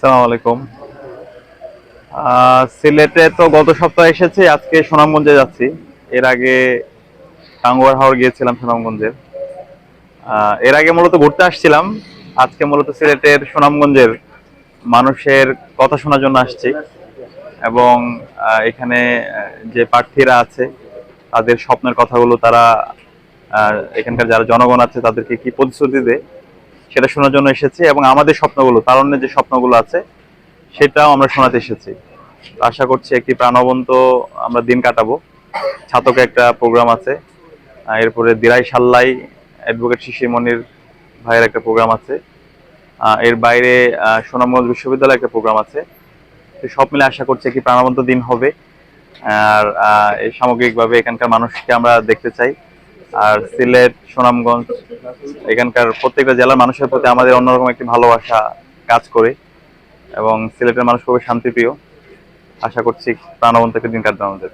আসসালামু আলাইকুম। সিলেটে তো গত সপ্তাহে এসেছি, আজকে সুনামগঞ্জে যাচ্ছি। এর আগে টাঙ্গুয়ার হাওর গিয়েছিলাম সুনামগঞ্জের। এর আগে মূলত ঘুরতে আসছিলাম, আজকে মূলত সিলেটের সুনামগঞ্জের মানুষের কথা শোনার জন্য আসছি। এবং এখানে যে প্রার্থীরা আছে তাদের স্বপ্নের কথাগুলো তারা এখানকার যারা জনগণ আছে তাদেরকে কি প্রতিশ্রুতি দেয় সেটা শোনার জন্য এসেছি, এবং আমাদের স্বপ্নগুলো, তারুণ্যের যে স্বপ্নগুলো আছে সেটাও আমরা শোনাতে এসেছি। আশা করছি একটি প্রাণবন্ত আমরা দিন কাটাবো। ছাতকে একটা প্রোগ্রাম আছে, এরপরে দিরাই সাল্লাই অ্যাডভোকেট শিশির মনির ভাইয়ের একটা প্রোগ্রাম আছে, এর বাইরে সুনামগঞ্জ বিশ্ববিদ্যালয়ের একটা প্রোগ্রাম আছে। তো সব মিলে আশা করছি একটি প্রাণবন্ত দিন হবে। আর এই সামগ্রিকভাবে এখানকার মানুষকে আমরা দেখতে চাই। আর সিলেট, সুনামগঞ্জ, এখানকার প্রত্যেকটা জেলার মানুষের প্রতি আমাদের অন্যরকম একটি ভালোবাসা কাজ করে, এবং সিলেটের মানুষ খুবই শান্তিপ্রিয়। আশা করছি প্রাণবন্ত একটা দিন কাটবে আমাদের।